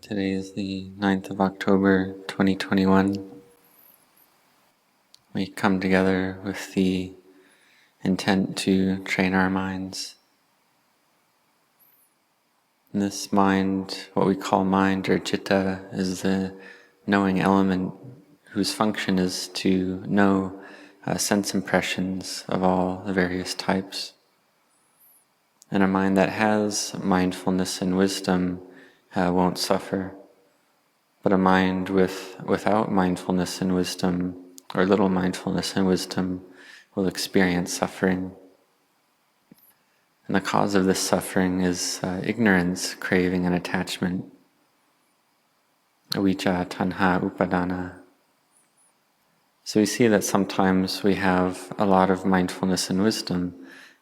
Today is the 9th of October 2021. We come together with the intent to train our minds. And this mind, what we call mind or citta, is the knowing element whose function is to know sense impressions of all the various types. And a mind that has mindfulness and wisdom won't suffer. But a mind without mindfulness and wisdom, or little mindfulness and wisdom, will experience suffering. And the cause of this suffering is ignorance, craving, and attachment. Avijja, tanha, upadana. So we see that sometimes we have a lot of mindfulness and wisdom,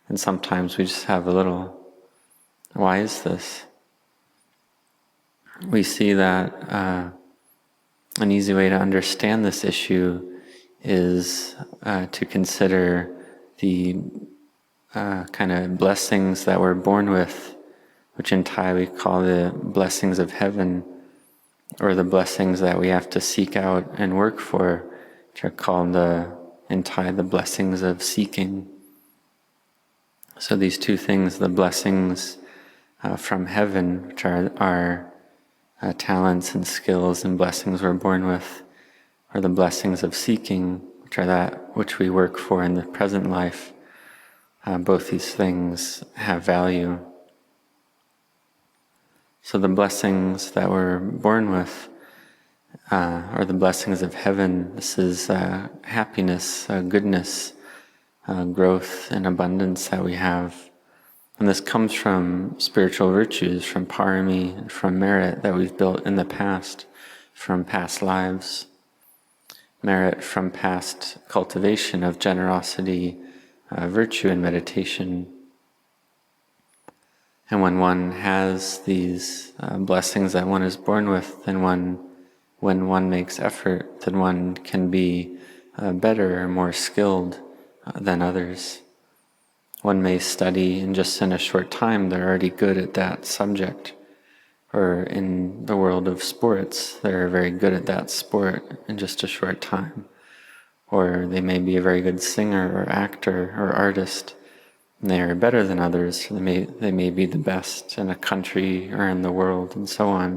and sometimes we just have a little. Why is this? We see that an easy way to understand this issue is to consider the kind of blessings that we're born with, which in Thai we call the blessings of heaven, or the blessings that we have to seek out and work for, which are called in Thai the blessings of seeking. So these two things, the blessings from heaven, which are our talents and skills and blessings we're born with, or the blessings of seeking, which are that which we work for in the present life. Both these things have value. So the blessings that we're born with, or the blessings of heaven, this is happiness, goodness, growth and abundance that we have. And this comes from spiritual virtues, from parami, and from merit that we've built in the past, from past lives. Merit from past cultivation of generosity, virtue, and meditation. And when one has these blessings that one is born with, then when one makes effort, then one can be better or more skilled than others. One may study, and just in a short time they're already good at that subject. Or in the world of sports, they're very good at that sport in just a short time. Or they may be a very good singer or actor or artist, and they are better than others. They may be the best in a country or in the world, and so on.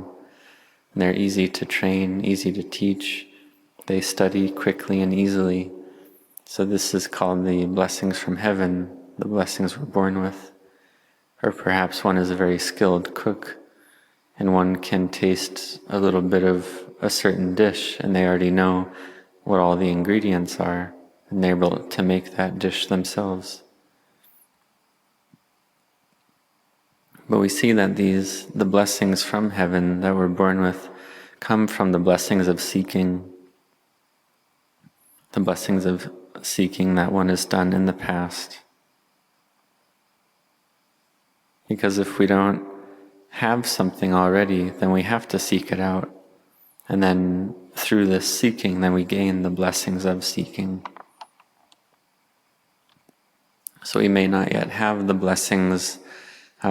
And they're easy to train, easy to teach. They study quickly and easily. So this is called the blessings from heaven, the blessings we're born with. Or perhaps one is a very skilled cook, and one can taste a little bit of a certain dish, and they already know what all the ingredients are, and they're able to make that dish themselves. But we see that the blessings from heaven that we're born with come from the blessings of seeking, the blessings of seeking that one has done in the past. Because if we don't have something already, then we have to seek it out. And then through this seeking, then we gain the blessings of seeking. So we may not yet have the blessings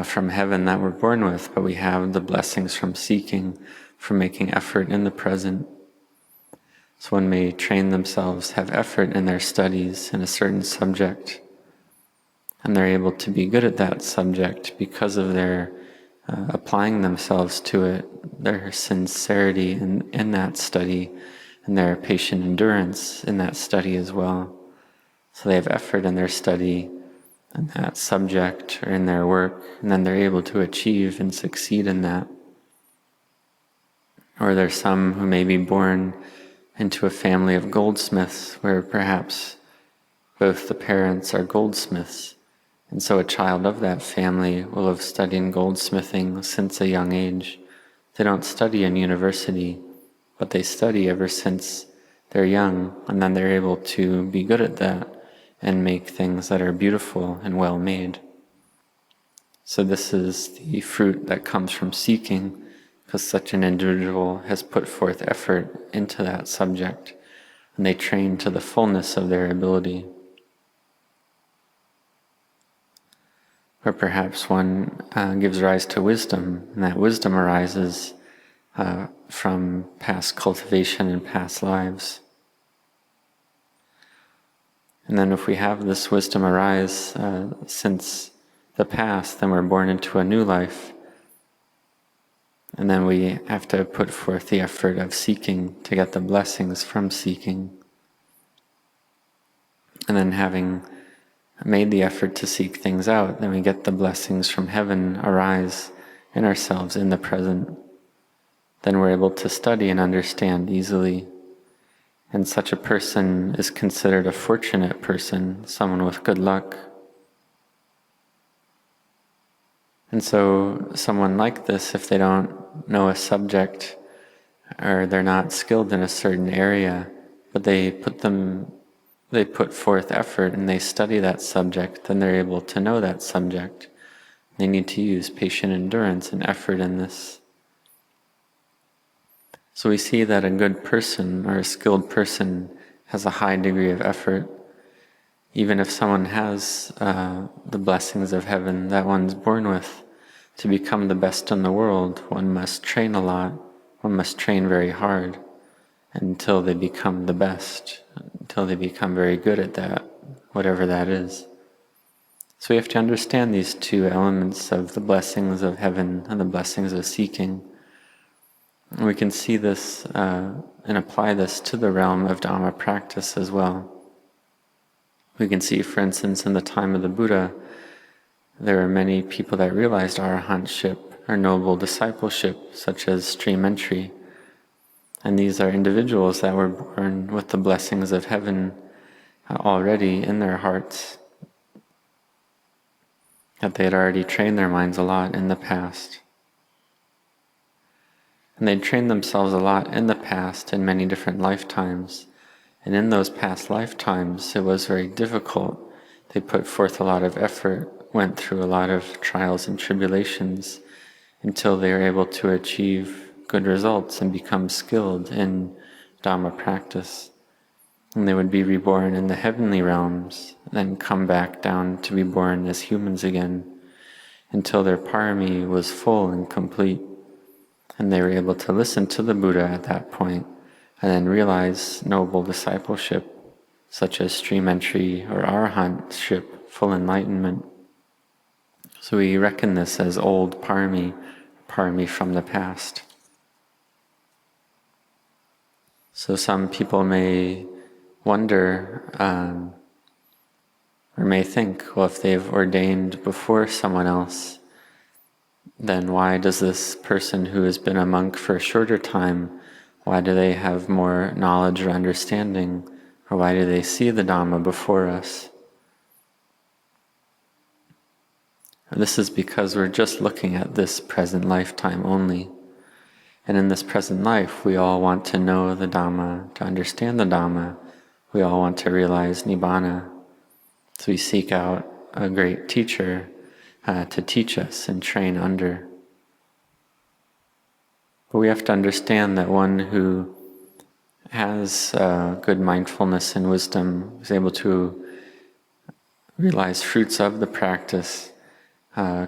from heaven that we're born with, but we have the blessings from seeking, from making effort in the present. So one may train themselves, have effort in their studies in a certain subject, and they're able to be good at that subject because of their applying themselves to it, their sincerity in that study, and their patient endurance in that study as well. So they have effort in their study, in that subject, or in their work, and then they're able to achieve and succeed in that. Or there's some who may be born into a family of goldsmiths, where perhaps both the parents are goldsmiths. And so a child of that family will have studied goldsmithing since a young age. They don't study in university, but they study ever since they're young, and then they're able to be good at that and make things that are beautiful and well made. So this is the fruit that comes from seeking, because such an individual has put forth effort into that subject, and they train to the fullness of their ability. Or perhaps one gives rise to wisdom, and that wisdom arises from past cultivation and past lives. And then if we have this wisdom arise since the past, then we're born into a new life. And then we have to put forth the effort of seeking to get the blessings from seeking. And then having made the effort to seek things out, then we get the blessings from heaven arise in ourselves in the present. Then we're able to study and understand easily. And such a person is considered a fortunate person, someone with good luck. And so someone like this, if they don't know a subject or they're not skilled in a certain area, but they put forth effort and they study that subject, then they're able to know that subject. They need to use patient endurance and effort in this. So we see that a good person or a skilled person has a high degree of effort. Even if someone has the blessings of heaven that one's born with, to become the best in the world, one must train a lot. One must train very hard until they become the best, until they become very good at that, whatever that is. So we have to understand these two elements of the blessings of heaven and the blessings of seeking. And we can see this and apply this to the realm of Dhamma practice as well. We can see, for instance, in the time of the Buddha, there are many people that realized arahantship or noble discipleship, such as stream entry. And these are individuals that were born with the blessings of heaven already in their hearts, that they had already trained their minds a lot in the past. And they'd trained themselves a lot in the past in many different lifetimes. And in those past lifetimes, it was very difficult. They put forth a lot of effort, went through a lot of trials and tribulations until they were able to achieve good results and become skilled in Dhamma practice. And they would be reborn in the heavenly realms, then come back down to be born as humans again, until their parami was full and complete. And they were able to listen to the Buddha at that point, and then realize noble discipleship, such as stream entry or arahantship, full enlightenment. So we reckon this as old parami from the past. So some people may wonder, or may think, well, if they've ordained before someone else, then why does this person who has been a monk for a shorter time, why do they have more knowledge or understanding? Or why do they see the Dhamma before us? This is because we're just looking at this present lifetime only. And in this present life, we all want to know the Dhamma, to understand the Dhamma. We all want to realize Nibbana. So we seek out a great teacher to teach us and train under. But we have to understand that one who has good mindfulness and wisdom is able to realize fruits of the practice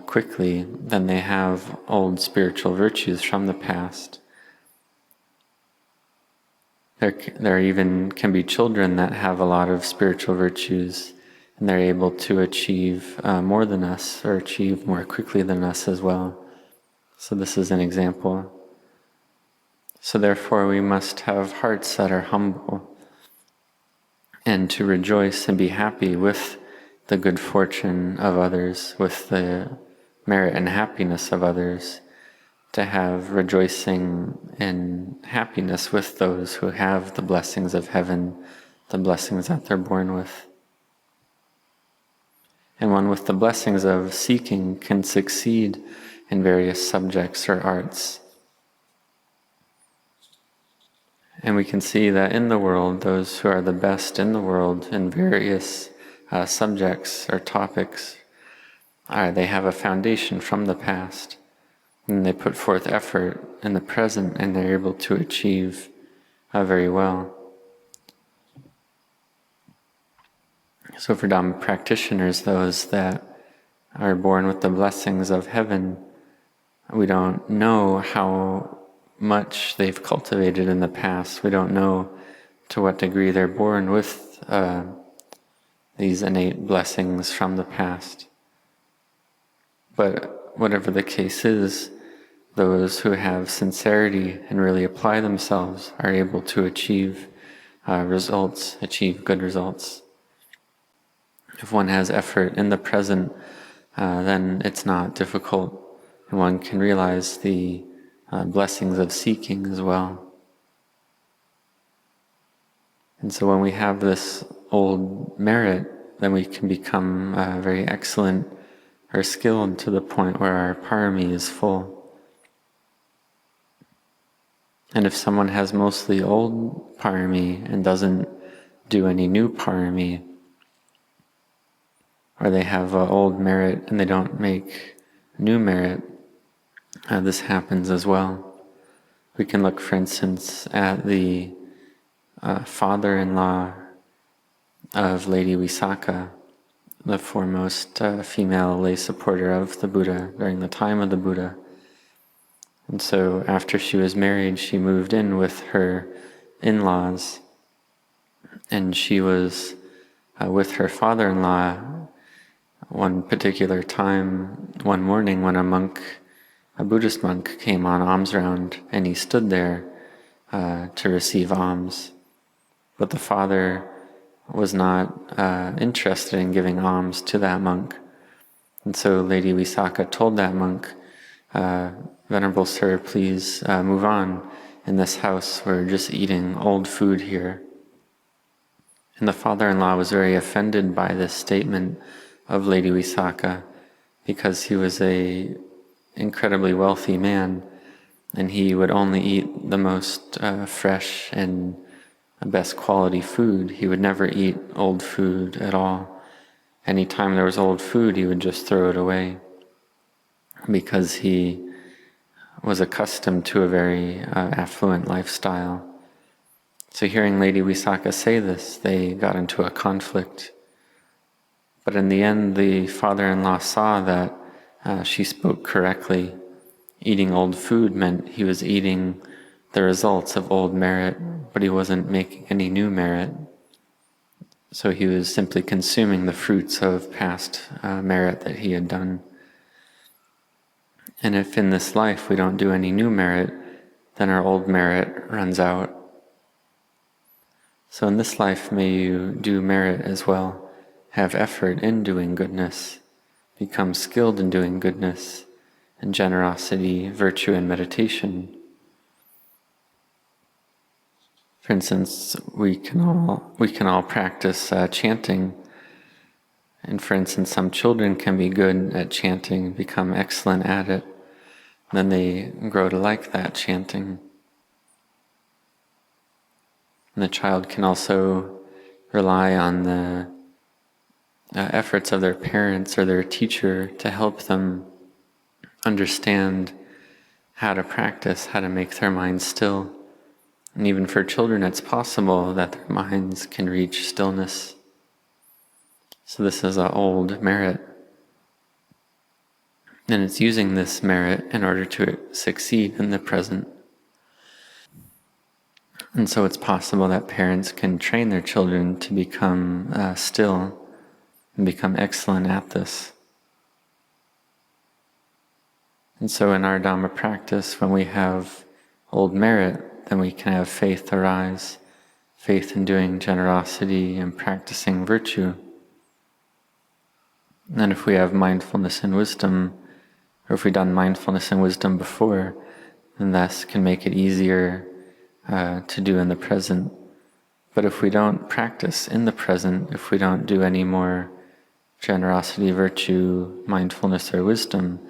quickly, then they have old spiritual virtues from the past. There even can be children that have a lot of spiritual virtues, and they're able to achieve more than us, or achieve more quickly than us as well. So this is an example. So therefore we must have hearts that are humble, and to rejoice and be happy with the good fortune of others, with the merit and happiness of others, to have rejoicing and happiness with those who have the blessings of heaven, the blessings that they're born with. And one with the blessings of seeking can succeed in various subjects or arts. And we can see that in the world, those who are the best in the world in various subjects or topics, they have a foundation from the past, and they put forth effort in the present, and they're able to achieve very well. So for Dhamma practitioners, those that are born with the blessings of heaven, we don't know how much they've cultivated in the past. We don't know to what degree they're born with these innate blessings from the past. But whatever the case is, those who have sincerity and really apply themselves are able to achieve results, achieve good results. If one has effort in the present, then it's not difficult, and one can realize the blessings of seeking as well. And so when we have this old merit, then we can become very excellent or skilled to the point where our parami is full. And if someone has mostly old parami and doesn't do any new parami, or they have old merit and they don't make new merit, this happens as well. We can look, for instance, at the father-in-law of Lady Visakha, the foremost female lay supporter of the Buddha during the time of the Buddha. And so after she was married, she moved in with her in-laws, and she was with her father-in-law one particular time, one morning when a Buddhist monk came on alms round, and he stood there to receive alms. But the father was not interested in giving alms to that monk. And so Lady Visakha told that monk, "Venerable sir, please move on. In this house, we're just eating old food here." And the father-in-law was very offended by this statement of Lady Visakha, because he was an incredibly wealthy man, and he would only eat the most fresh and best quality food. He would never eat old food at all. Anytime there was old food, he would just throw it away, because he was accustomed to a very affluent lifestyle. So hearing Lady Visakha say this, they got into a conflict. But in the end, the father-in-law saw that she spoke correctly. Eating old food meant he was eating the results of old merit, but he wasn't making any new merit. So he was simply consuming the fruits of past merit that he had done. And if in this life we don't do any new merit, then our old merit runs out. So in this life, may you do merit as well. Have effort in doing goodness. Become skilled in doing goodness, and generosity, virtue, and meditation. For instance, we can all practice chanting. And for instance, some children can be good at chanting, become excellent at it. Then they grow to like that chanting. And the child can also rely on the efforts of their parents or their teacher to help them understand how to practice, how to make their minds still. And even for children, it's possible that their minds can reach stillness. So this is an old merit. And it's using this merit in order to succeed in the present. And so it's possible that parents can train their children to become still and become excellent at this. And so in our Dhamma practice, when we have old merit, then we can have faith arise, faith in doing generosity and practicing virtue. And if we have mindfulness and wisdom, or if we've done mindfulness and wisdom before, then this can make it easier to do in the present. But if we don't practice in the present, if we don't do any more generosity, virtue, mindfulness, or wisdom,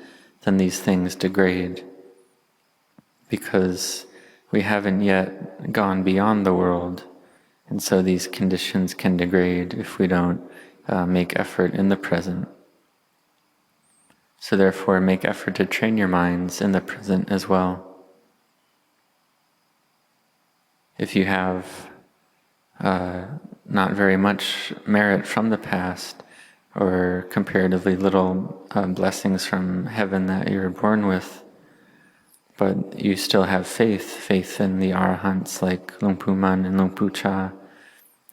then these things degrade, because we haven't yet gone beyond the world, and so these conditions can degrade if we don't make effort in the present. So therefore, make effort to train your minds in the present as well. If you have not very much merit from the past, or comparatively little blessings from heaven that you were born with, but you still have faith in the Arahants like Luang Pu Man and Luang Pu Cha.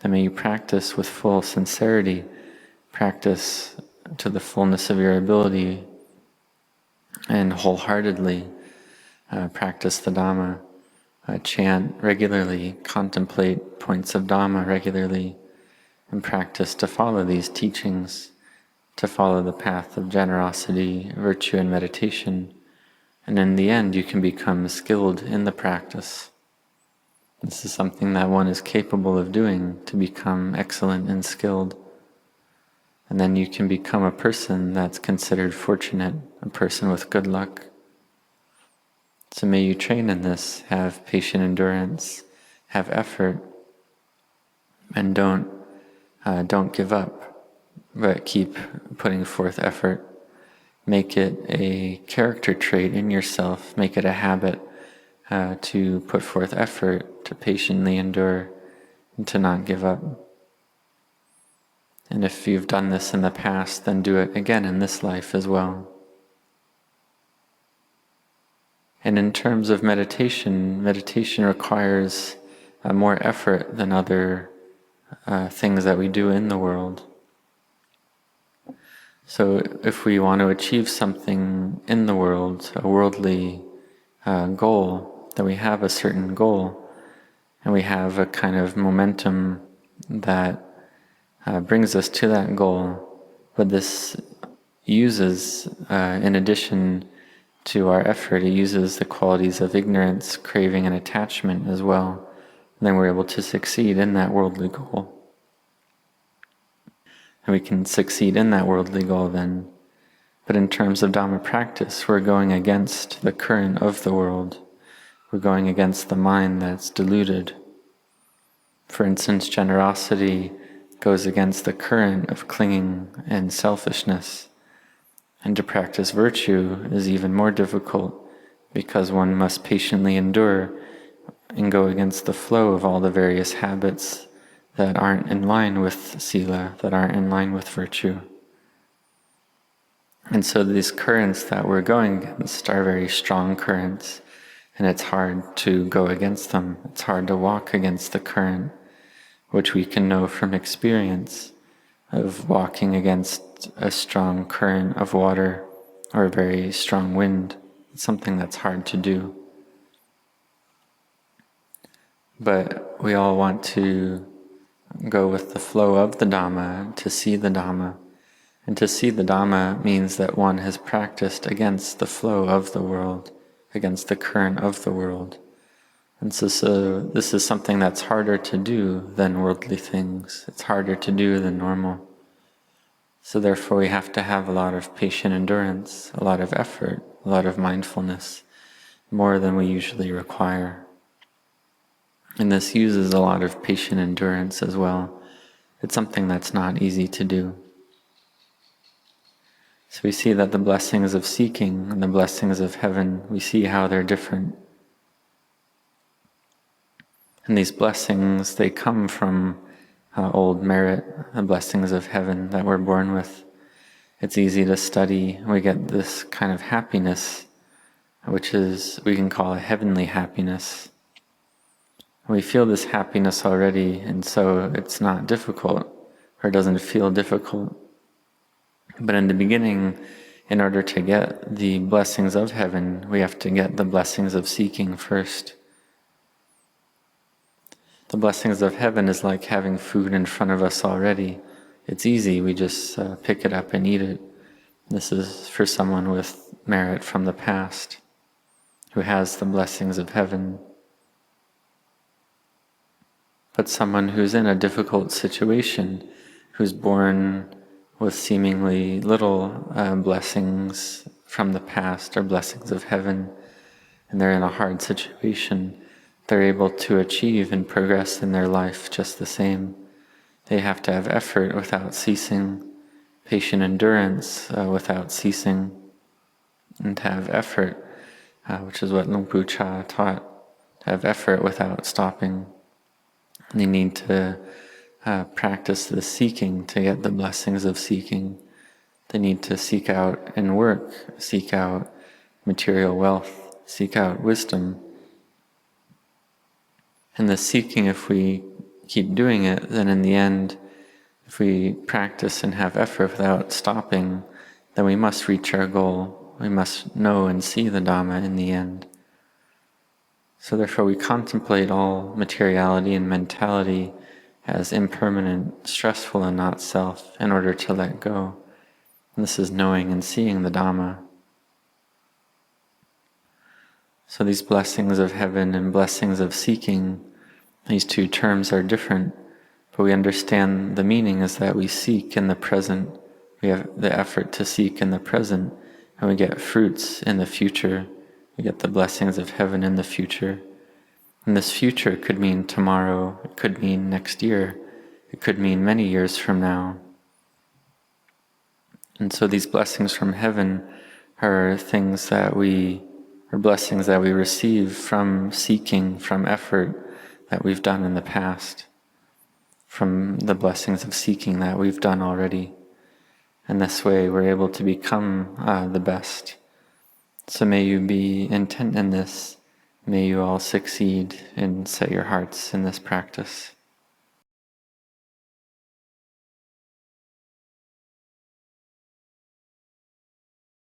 And may you practice with full sincerity, practice to the fullness of your ability, and wholeheartedly practice the Dhamma. Chant regularly, contemplate points of Dhamma regularly, and practice to follow these teachings, to follow the path of generosity, virtue, and meditation. And in the end, you can become skilled in the practice. This is something that one is capable of doing, to become excellent and skilled. And then you can become a person that's considered fortunate, a person with good luck. So may you train in this, have patient endurance, have effort, and don't give up, but keep putting forth effort. Make it a character trait in yourself, make it a habit to put forth effort, to patiently endure, and to not give up. And if you've done this in the past, then do it again in this life as well. And in terms of meditation, meditation requires more effort than other things that we do in the world. So if we want to achieve something in the world, a worldly goal, that we have a certain goal, and we have a kind of momentum that brings us to that goal, but this uses, in addition to our effort, it uses the qualities of ignorance, craving, and attachment as well. And then we're able to succeed in that worldly goal. And we can succeed in that worldly goal then. But in terms of Dhamma practice, we're going against the current of the world. We're going against the mind that's deluded. For instance, generosity goes against the current of clinging and selfishness. And to practice virtue is even more difficult because one must patiently endure and go against the flow of all the various habits that aren't in line with sila, that aren't in line with virtue. And so these currents that we're going against are very strong currents, and it's hard to go against them. It's hard to walk against the current, which we can know from experience of walking against a strong current of water or a very strong wind. It's something that's hard to do. But we all want to go with the flow of the Dhamma, to see the Dhamma. And to see the Dhamma means that one has practiced against the flow of the world, against the current of the world. And so this is something that's harder to do than worldly things. It's harder to do than normal. So therefore we have to have a lot of patient endurance, a lot of effort, a lot of mindfulness, more than we usually require. And this uses a lot of patient endurance as well. It's something that's not easy to do. So we see that the blessings of seeking and the blessings of heaven, we see how they're different. And these blessings, they come from old merit, the blessings of heaven that we're born with. It's easy to study. We get this kind of happiness, which is, we can call a heavenly happiness. We feel this happiness already, and so it's not difficult, or it doesn't feel difficult. But in the beginning, in order to get the blessings of heaven, we have to get the blessings of seeking first. The blessings of heaven is like having food in front of us already. It's easy, we just pick it up and eat it. This is for someone with merit from the past, who has the blessings of heaven. But someone who's in a difficult situation, who's born with seemingly little blessings from the past or blessings of heaven, and they're in a hard situation, they're able to achieve and progress in their life just the same. They have to have effort without ceasing, patient endurance without ceasing, and to have effort, which is what Luang Pu Cha taught, to have effort without stopping. They need to practice the seeking to get the blessings of seeking. They need to seek out and work, seek out material wealth, seek out wisdom. And the seeking, if we keep doing it, then in the end, if we practice and have effort without stopping, then we must reach our goal. We must know and see the Dhamma in the end. So therefore we contemplate all materiality and mentality as impermanent, stressful, and not self, in order to let go. And this is knowing and seeing the Dhamma. So these blessings of heaven and blessings of seeking, these two terms are different, but we understand the meaning is that we seek in the present. We have the effort to seek in the present, and we get fruits in the future. We get the blessings of heaven in the future. And this future could mean tomorrow, it could mean next year, it could mean many years from now. And so these blessings from heaven are blessings that we receive from seeking, from effort that we've done in the past, from the blessings of seeking that we've done already. And this way we're able to become the best. So may you be intent in this. May you all succeed and set your hearts in this practice.